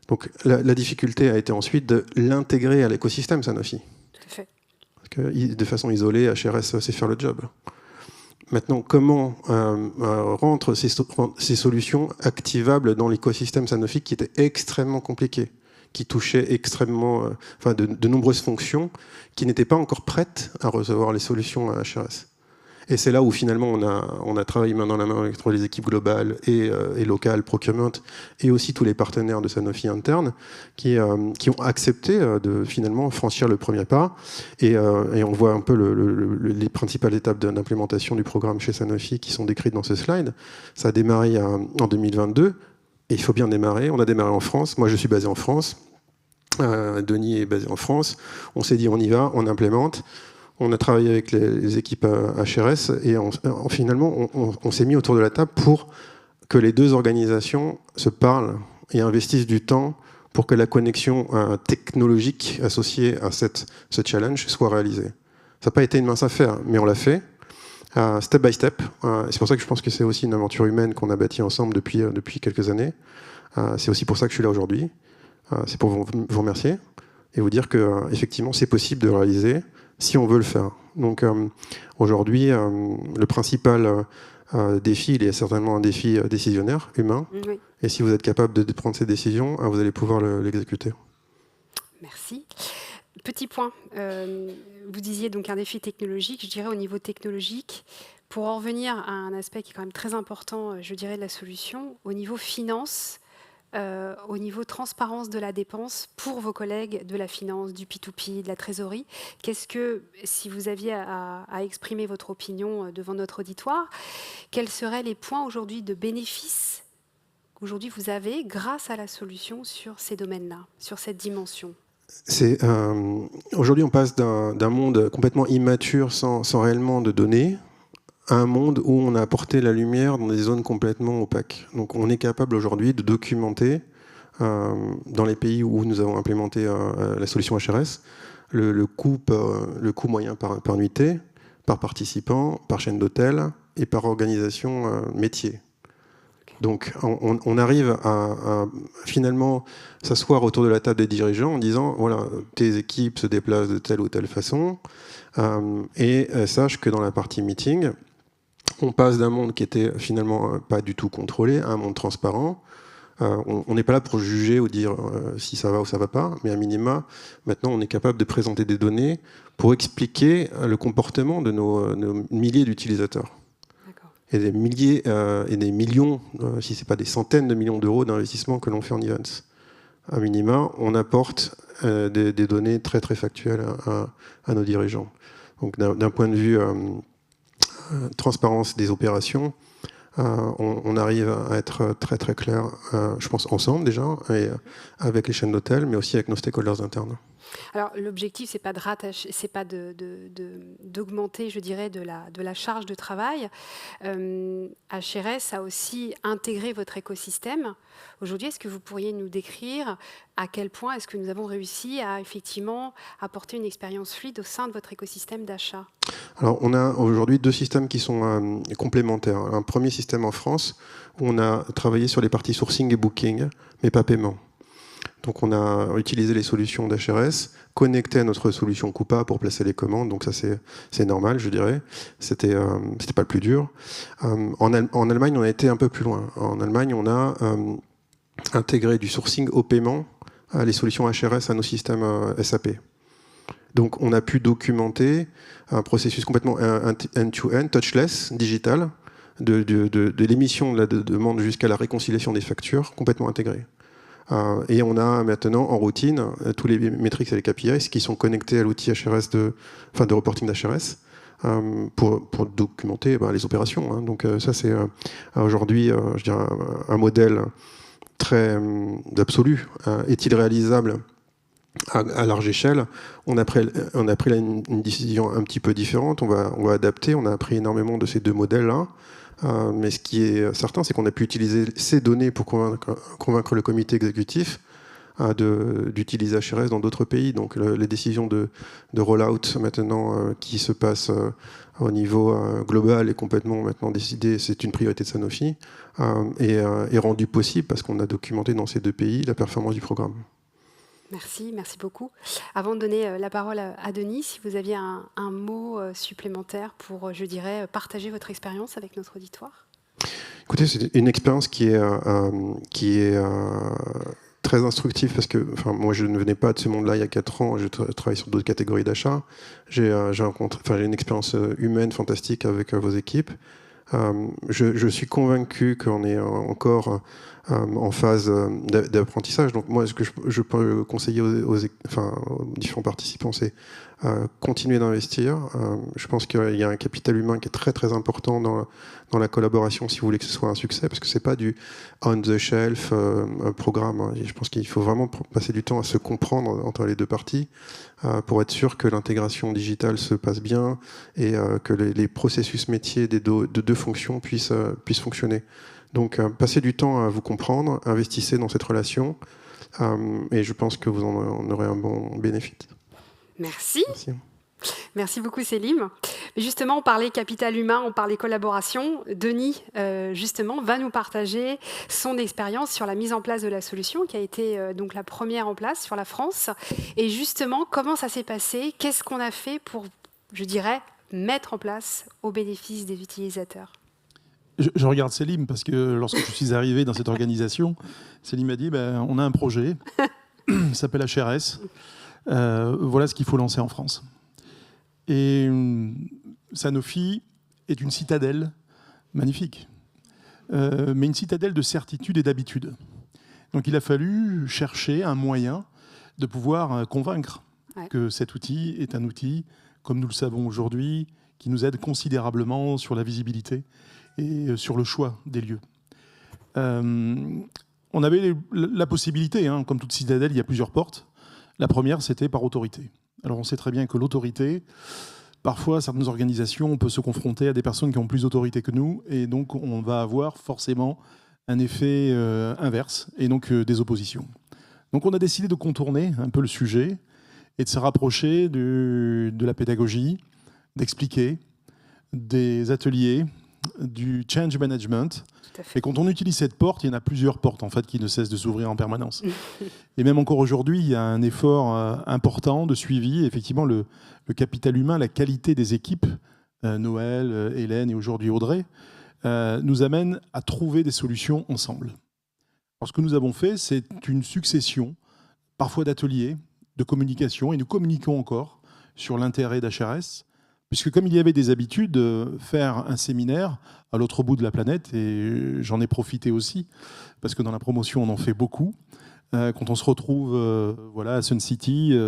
Donc la difficulté a été ensuite de l'intégrer à l'écosystème Sanofi. Tout à fait. Parce que de façon isolée, HRS sait faire le job. Maintenant, comment rendre ces solutions activables dans l'écosystème Sanofi qui était extrêmement compliqué, qui touchait extrêmement, de nombreuses fonctions qui n'étaient pas encore prêtes à recevoir les solutions à HRS. Et c'est là où finalement on a travaillé main dans la main entre les équipes globales et locales, procurement, et aussi tous les partenaires de Sanofi internes qui ont accepté de finalement franchir le premier pas. Et on voit un peu les principales étapes d'implémentation du programme chez Sanofi qui sont décrites dans ce slide. Ça a démarré en 2022. Et il faut bien démarrer. On a démarré en France. Moi, je suis basé en France. Denis est basé en France. On s'est dit, on y va, on implémente. On a travaillé avec les équipes HRS et finalement, on s'est mis autour de la table pour que les deux organisations se parlent et investissent du temps pour que la connexion technologique associée à ce challenge soit réalisée. Ça n'a pas été une mince affaire, mais on l'a fait. Step by step. C'est pour ça que je pense que c'est aussi une aventure humaine qu'on a bâtie ensemble depuis quelques années. C'est aussi pour ça que je suis là aujourd'hui. C'est pour vous remercier et vous dire que effectivement c'est possible de réaliser si on veut le faire. Donc aujourd'hui, le principal défi, il est certainement un défi décisionnaire, humain. Oui. Et si vous êtes capable de prendre ces décisions, vous allez pouvoir l'exécuter. Merci. Petit point, vous disiez donc un défi technologique, je dirais au niveau technologique, pour en revenir à un aspect qui est quand même très important, je dirais, de la solution, au niveau finance, au niveau transparence de la dépense pour vos collègues de la finance, du P2P, de la trésorerie. Qu'est-ce que, si vous aviez à exprimer votre opinion devant notre auditoire, quels seraient les points aujourd'hui de bénéfice qu'aujourd'hui vous avez grâce à la solution sur ces domaines-là, sur cette dimension? Aujourd'hui, on passe d'un monde complètement immature, sans réellement de données, à un monde où on a apporté la lumière dans des zones complètement opaques. Donc on est capable aujourd'hui de documenter, dans les pays où nous avons implémenté la solution HRS, le coût moyen par nuitée, par participant, par chaîne d'hôtel et par organisation métier. Donc on arrive à finalement s'asseoir autour de la table des dirigeants en disant voilà, tes équipes se déplacent de telle ou telle façon, et sache que dans la partie meeting, on passe d'un monde qui était finalement pas du tout contrôlé à un monde transparent. On n'est pas là pour juger ou dire si ça va ou ça va pas, mais à minima, maintenant on est capable de présenter des données pour expliquer le comportement de nos milliers d'utilisateurs. Et des milliers et des millions, si ce n'est pas des centaines de millions d'euros d'investissement que l'on fait en events. à minima, on apporte des données très très factuelles à nos dirigeants. Donc d'un point de vue transparence des opérations, on arrive à être très très clair, je pense ensemble déjà, et avec les chaînes d'hôtels, mais aussi avec nos stakeholders internes. Alors l'objectif, c'est pas de rattacher, c'est pas d'augmenter, je dirais, de la charge de travail. HRS a aussi intégré votre écosystème. Aujourd'hui, est-ce que vous pourriez nous décrire à quel point est-ce que nous avons réussi à effectivement apporter une expérience fluide au sein de votre écosystème d'achat? Alors, on a aujourd'hui 2 systèmes qui sont complémentaires. Un premier système en France où on a travaillé sur les parties sourcing et booking, mais pas paiement. Donc, on a utilisé les solutions d'HRS, connecté à notre solution Coupa pour placer les commandes. Donc, ça, c'est normal, je dirais. C'était pas le plus dur. En Allemagne, on a été un peu plus loin. En Allemagne, on a intégré du sourcing au paiement, les solutions HRS à nos systèmes SAP. Donc, on a pu documenter un processus complètement end-to-end, touchless, digital, de l'émission de la demande jusqu'à la réconciliation des factures, complètement intégré. Et on a maintenant en routine tous les metrics et les KPIs qui sont connectés à l'outil HRS de reporting d'HRS pour documenter les opérations. Hein. Donc ça, c'est aujourd'hui, je dirais, un modèle très absolu. Est-il réalisable à large échelle? On a pris là une décision un petit peu différente. On va adapter. On a appris énormément de ces 2 modèles-là. Mais ce qui est certain, c'est qu'on a pu utiliser ces données pour convaincre le comité exécutif d'utiliser HRS dans d'autres pays. Donc les décisions de rollout maintenant qui se passent au niveau global est complètement maintenant décidée. C'est une priorité de Sanofi et est rendue possible parce qu'on a documenté dans ces 2 pays la performance du programme. Merci beaucoup. Avant de donner la parole à Denis, si vous aviez un mot supplémentaire pour, je dirais, partager votre expérience avec notre auditoire. Écoutez, c'est une expérience qui est très instructive parce que moi, je ne venais pas de ce monde-là il y a 4 ans. Je travaille sur d'autres catégories d'achat. J'ai une expérience humaine fantastique avec vos équipes. Je suis convaincu qu'on est encore en phase d'apprentissage. Donc moi, ce que je peux conseiller aux différents participants, c'est continuer d'investir. Je pense qu'il y a un capital humain qui est très très important dans la collaboration si vous voulez que ce soit un succès, parce que c'est pas du on-the-shelf programme. Hein. Je pense qu'il faut vraiment passer du temps à se comprendre entre les 2 parties pour être sûr que l'intégration digitale se passe bien et que les processus métiers de 2 fonctions puissent fonctionner. Donc, passez du temps à vous comprendre, investissez dans cette relation, et je pense que vous en aurez un bon bénéfice. Merci. Merci beaucoup, Selim. Justement, on parlait capital humain, on parlait collaboration. Denis, justement, va nous partager son expérience sur la mise en place de la solution, qui a été donc la première en place sur la France. Et justement, comment ça s'est passé? Qu'est-ce qu'on a fait pour, je dirais, mettre en place au bénéfice des utilisateurs? Je regarde Selim parce que lorsque je suis arrivé dans cette organisation, Selim m'a dit on a un projet, ça s'appelle HRS, voilà ce qu'il faut lancer en France. Et Sanofi est une citadelle magnifique, mais une citadelle de certitude et d'habitude. Donc il a fallu chercher un moyen de pouvoir convaincre que cet outil est un outil, comme nous le savons aujourd'hui, qui nous aide considérablement sur la visibilité et sur le choix des lieux. On avait la possibilité, comme toute citadelle, il y a plusieurs portes. La première, c'était par autorité. Alors on sait très bien que l'autorité, parfois, certaines organisations, on peut se confronter à des personnes qui ont plus d'autorité que nous, et donc on va avoir forcément un effet inverse, et donc des oppositions. Donc on a décidé de contourner un peu le sujet, et de se rapprocher de la pédagogie, d'expliquer, des ateliers, du change management. Et quand on utilise cette porte, il y en a plusieurs portes en fait qui ne cessent de s'ouvrir en permanence. Et même encore aujourd'hui, il y a un effort important de suivi. Effectivement, le capital humain, la qualité des équipes, Noël, Hélène et aujourd'hui Audrey, nous amène à trouver des solutions ensemble. Alors, ce que nous avons fait, c'est une succession, parfois d'ateliers, de communication, et nous communiquons encore sur l'intérêt d'HRS, puisque comme il y avait des habitudes, faire un séminaire à l'autre bout de la planète, et j'en ai profité aussi, parce que dans la promotion, on en fait beaucoup, quand on se retrouve voilà, à Sun City,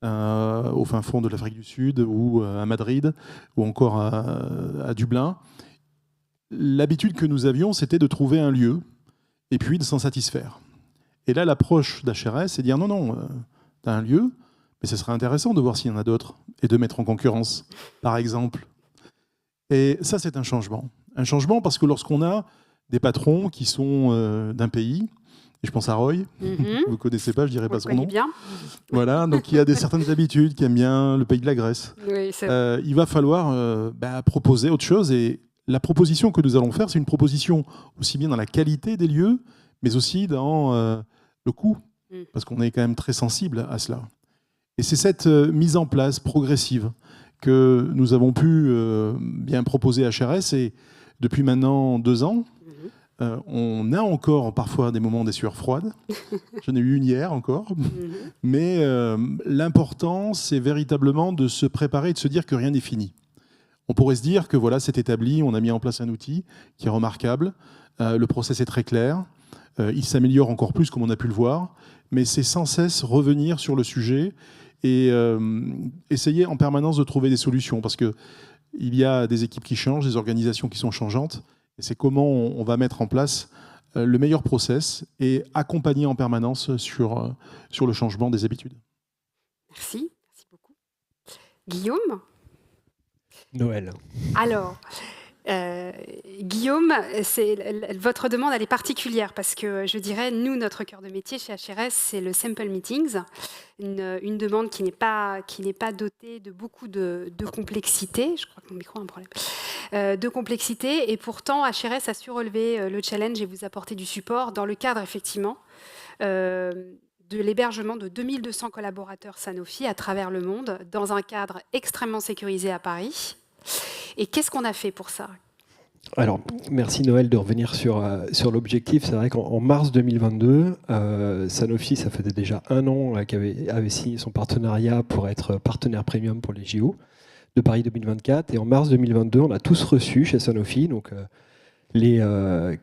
au fin fond de l'Afrique du Sud, ou à Madrid, ou encore à Dublin, l'habitude que nous avions, c'était de trouver un lieu et puis de s'en satisfaire. Et là, l'approche d'HRS, c'est de dire non, tu as un lieu, mais ce serait intéressant de voir s'il y en a d'autres et de mettre en concurrence, par exemple. Et ça, c'est un changement. Un changement parce que lorsqu'on a des patrons qui sont d'un pays, et je pense à Roy, vous ne connaissez pas, je ne dirais pas son nom. Bien. Voilà, donc il y a certaines habitudes, qui aiment bien le pays de la Grèce. Oui, il va falloir proposer autre chose. Et la proposition que nous allons faire, c'est une proposition aussi bien dans la qualité des lieux, mais aussi dans le coût, parce qu'on est quand même très sensible à cela. Et c'est cette mise en place progressive que nous avons pu bien proposer à HRS, et depuis maintenant 2 ans, on a encore parfois des moments des sueurs froides. J'en ai eu une hier encore. Mais l'important, c'est véritablement de se préparer et de se dire que rien n'est fini. On pourrait se dire que voilà, c'est établi, on a mis en place un outil qui est remarquable, le process est très clair, il s'améliore encore plus comme on a pu le voir, mais c'est sans cesse revenir sur le sujet et essayer en permanence de trouver des solutions, parce qu'il y a des équipes qui changent, des organisations qui sont changeantes, et c'est comment on va mettre en place le meilleur process et accompagner en permanence sur le changement des habitudes. Merci beaucoup. Guillaume ? Noël. Alors, Guillaume, votre demande, elle est particulière parce que je dirais, nous, notre cœur de métier chez HRS, c'est le Simple Meetings, une demande qui n'est pas dotée de beaucoup de complexité. Je crois que mon micro a un problème. De complexité, et pourtant HRS a su relever le challenge et vous apporter du support dans le cadre, effectivement, de l'hébergement de 2200 collaborateurs Sanofi à travers le monde, dans un cadre extrêmement sécurisé à Paris. Et qu'est-ce qu'on a fait pour ça ? Alors, merci Noël de revenir sur l'objectif. C'est vrai qu'en mars 2022, Sanofi, ça faisait déjà 1 an qu'avait avait signé son partenariat pour être partenaire premium pour les JO de Paris 2024. Et en mars 2022, on a tous reçu chez Sanofi, donc les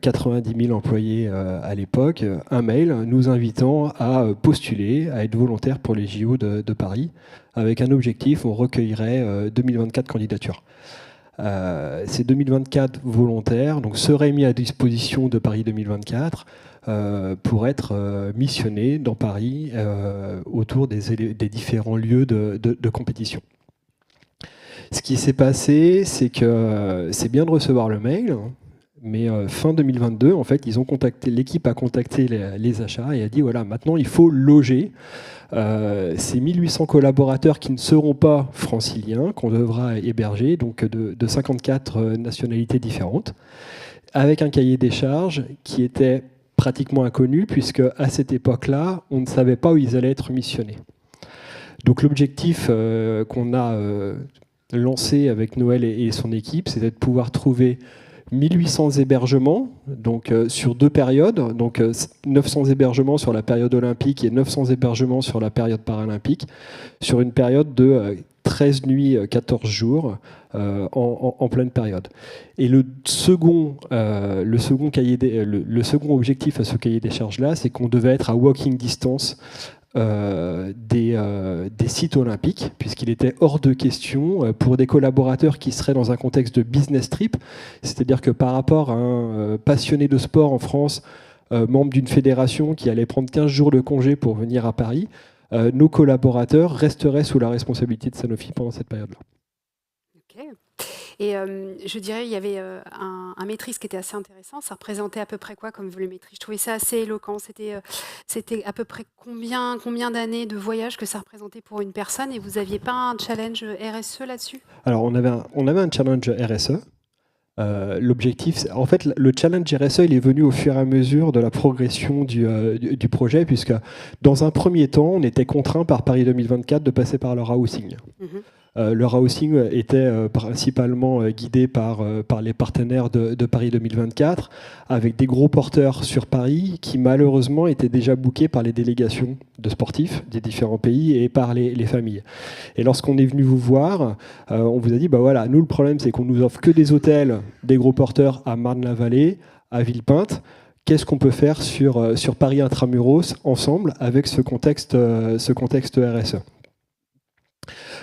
90 000 employés à l'époque, un mail nous invitant à postuler, à être volontaire pour les JO de Paris, avec un objectif, on recueillerait 2024 candidatures. Ces 2024 volontaires donc, seraient mis à disposition de Paris 2024 pour être missionnés dans Paris autour des différents lieux de compétition. Ce qui s'est passé, c'est que c'est bien de recevoir le mail, mais fin 2022, en fait, l'équipe a contacté les achats et a dit voilà, maintenant il faut loger ces 1800 collaborateurs qui ne seront pas franciliens, qu'on devra héberger, donc de 54 nationalités différentes, avec un cahier des charges qui était pratiquement inconnu, puisque à cette époque-là, on ne savait pas où ils allaient être missionnés. Donc l'objectif qu'on a lancé avec Noël et son équipe, c'était de pouvoir trouver 1800 hébergements donc, sur 2 périodes, donc 900 hébergements sur la période olympique et 900 hébergements sur la période paralympique, sur une période de 13 nuits, 14 jours en pleine période. Et le second objectif à ce cahier des charges-là, c'est qu'on devait être à walking distance des sites olympiques, puisqu'il était hors de question pour des collaborateurs qui seraient dans un contexte de business trip, c'est-à-dire que par rapport à un passionné de sport en France, membre d'une fédération qui allait prendre 15 jours de congé pour venir à Paris, nos collaborateurs resteraient sous la responsabilité de Sanofi pendant cette période-là. Okay. Et je dirais, il y avait un maîtrise qui était assez intéressant. Ça représentait à peu près quoi comme volumétrie ? Je trouvais ça assez éloquent. C'était à peu près combien d'années de voyage que ça représentait pour une personne ? Et vous n'aviez pas un challenge RSE là-dessus ? Alors, on avait un challenge RSE. L'objectif, en fait, le challenge RSE, il est venu au fur et à mesure de la progression du projet, puisque dans un premier temps, on était contraint par Paris 2024 de passer par le housing. Le housing était principalement guidé par les partenaires de Paris 2024, avec des gros porteurs sur Paris qui malheureusement étaient déjà bookés par les délégations de sportifs des différents pays et par les familles. Et lorsqu'on est venu vous voir, on vous a dit, bah voilà, nous le problème c'est qu'on nous offre que des hôtels, des gros porteurs à Marne-la-Vallée, à Villepinte, qu'est-ce qu'on peut faire sur Paris Intramuros ensemble avec ce contexte RSE.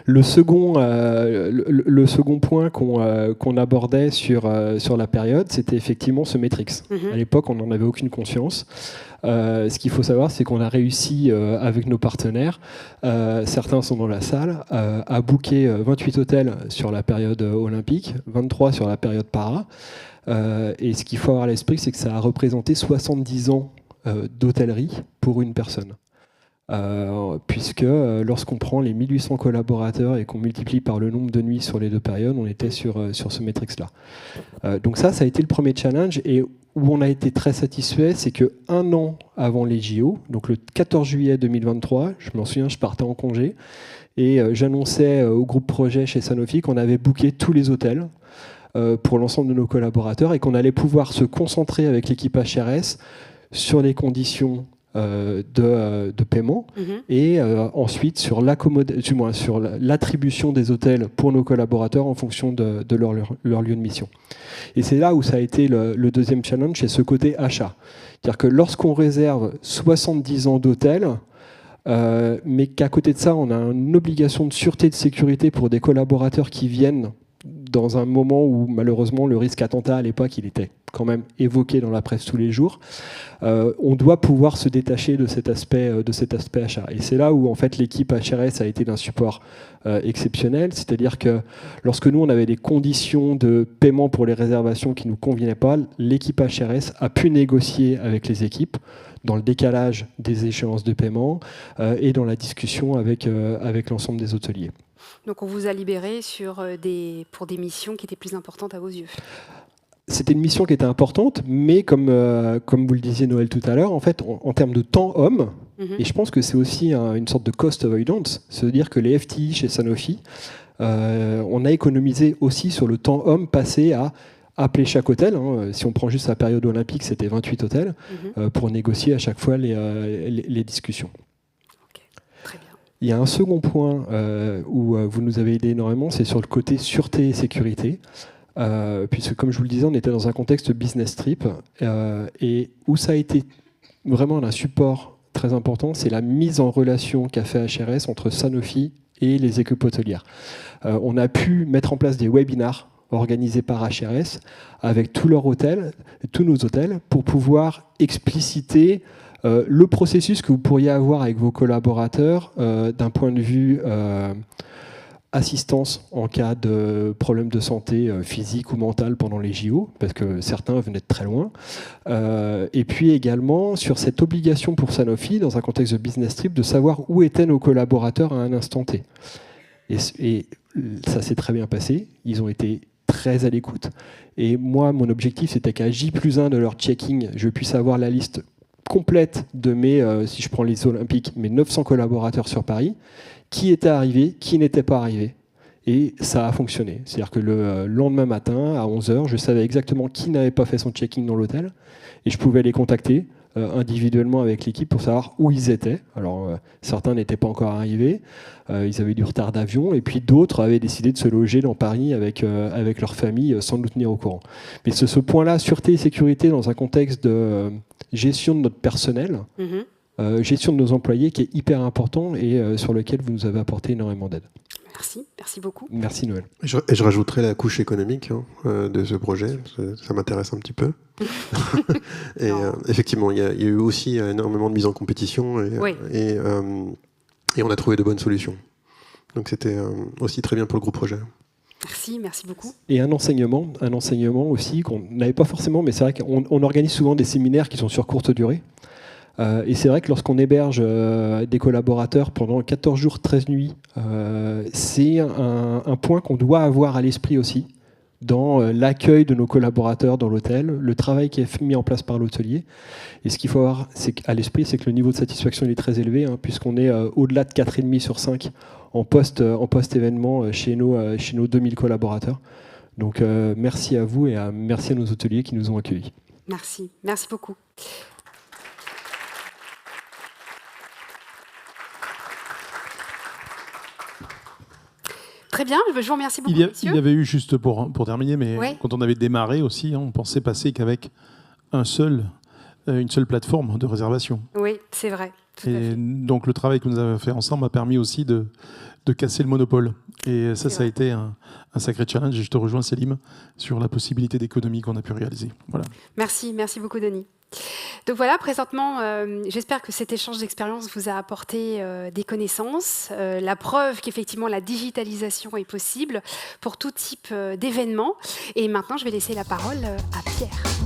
Le second point qu'on abordait sur la période, c'était effectivement ce Matrix. À l'époque, on n'en avait aucune conscience. Ce qu'il faut savoir, c'est qu'on a réussi, avec nos partenaires, certains sont dans la salle, à booker 28 hôtels sur la période olympique, 23 sur la période para. Et ce qu'il faut avoir à l'esprit, c'est que ça a représenté 70 ans d'hôtellerie pour une personne. Puisque lorsqu'on prend les 1800 collaborateurs et qu'on multiplie par le nombre de nuits sur les deux périodes, on était sur ce matrix-là. Donc ça a été le premier challenge, et où on a été très satisfait, c'est qu'un an avant les JO, donc le 14 juillet 2023, je m'en souviens, je partais en congé, et j'annonçais au groupe projet chez Sanofi qu'on avait booké tous les hôtels pour l'ensemble de nos collaborateurs, et qu'on allait pouvoir se concentrer avec l'équipe HRS sur les conditions de paiement, et ensuite sur l'attribution des hôtels pour nos collaborateurs en fonction de leur lieu de mission. Et c'est là où ça a été le deuxième challenge, c'est ce côté achat. C'est-à-dire que lorsqu'on réserve 70 ans d'hôtel, mais qu'à côté de ça, on a une obligation de sûreté et de sécurité pour des collaborateurs qui viennent dans un moment où malheureusement le risque attentat à l'époque il était quand même évoqué dans la presse tous les jours, on doit pouvoir se détacher de cet aspect achat. Et c'est là où en fait l'équipe HRS a été d'un support exceptionnel, c'est-à-dire que lorsque nous on avait des conditions de paiement pour les réservations qui ne nous convenaient pas, l'équipe HRS a pu négocier avec les équipes dans le décalage des échéances de paiement et dans la discussion avec l'ensemble des hôteliers. Donc on vous a libéré pour des missions qui étaient plus importantes à vos yeux. C'était une mission qui était importante, mais comme vous le disiez Noël tout à l'heure, en fait, en termes de temps homme, et je pense que c'est aussi une sorte de cost avoidance, c'est-à-dire que les FTI chez Sanofi, on a économisé aussi sur le temps homme passé à appeler chaque hôtel. Si on prend juste la période olympique, c'était 28 hôtels, pour négocier à chaque fois les discussions. Il y a un second point où vous nous avez aidé énormément, c'est sur le côté sûreté et sécurité. Puisque, comme je vous le disais, on était dans un contexte business trip, et où ça a été vraiment un support très important, c'est la mise en relation qu'a fait HRS entre Sanofi et les équipes hôtelières. On a pu mettre en place des webinars organisés par HRS avec tous leurs hôtels, tous nos hôtels, pour pouvoir expliciter le processus que vous pourriez avoir avec vos collaborateurs d'un point de vue assistance en cas de problème de santé physique ou mentale pendant les JO, parce que certains venaient de très loin. Et puis également sur cette obligation pour Sanofi, dans un contexte de business trip, de savoir où étaient nos collaborateurs à un instant T. Et ça s'est très bien passé. Ils ont été très à l'écoute. Et moi, mon objectif, c'était qu'à J+1 de leur checking, je puisse avoir la liste complète de si je prends les Olympiques, mes 900 collaborateurs sur Paris, qui était arrivé, qui n'était pas arrivé. Et ça a fonctionné. C'est-à-dire que le lendemain matin, à 11h, je savais exactement qui n'avait pas fait son check-in dans l'hôtel, et je pouvais les contacter individuellement avec l'équipe pour savoir où ils étaient. Alors, certains n'étaient pas encore arrivés, ils avaient du retard d'avion, et puis d'autres avaient décidé de se loger dans Paris avec leur famille sans nous tenir au courant. Mais ce point-là, sûreté et sécurité dans un contexte de gestion de notre personnel, gestion de nos employés, qui est hyper important et sur lequel vous nous avez apporté énormément d'aide. Merci beaucoup. Merci Noël. Et je rajouterai la couche économique de ce projet, ça m'intéresse un petit peu. Et effectivement, il y a eu aussi énormément de mise en compétition et on a trouvé de bonnes solutions. Donc c'était aussi très bien pour le groupe projet. Merci beaucoup. Et un enseignement aussi qu'on n'avait pas forcément, mais c'est vrai qu'on organise souvent des séminaires qui sont sur courte durée. Et c'est vrai que lorsqu'on héberge des collaborateurs pendant 14 jours, 13 nuits, c'est un point qu'on doit avoir à l'esprit aussi dans l'accueil de nos collaborateurs dans l'hôtel, le travail qui est mis en place par l'hôtelier. Et ce qu'il faut avoir à l'esprit, c'est que le niveau de satisfaction il est très élevé, puisqu'on est au-delà de 4,5 sur 5 en post-événement chez nos 2000 collaborateurs. Donc merci à vous et merci à nos hôteliers qui nous ont accueillis. Merci beaucoup. Très bien, je vous remercie beaucoup, monsieur. Il y avait eu, juste pour terminer, mais quand on avait démarré aussi, on pensait passer qu'avec un seul une seule plateforme de réservation. Oui, c'est vrai. Et donc le travail que nous avons fait ensemble a permis aussi de casser le monopole. Et ça a été un sacré challenge. Et je te rejoins, Célim, sur la possibilité d'économie qu'on a pu réaliser. Voilà. Merci beaucoup, Denis. Donc voilà, présentement, j'espère que cet échange d'expérience vous a apporté des connaissances, la preuve qu'effectivement la digitalisation est possible pour tout type d'événement. Et maintenant, je vais laisser la parole à Pierre.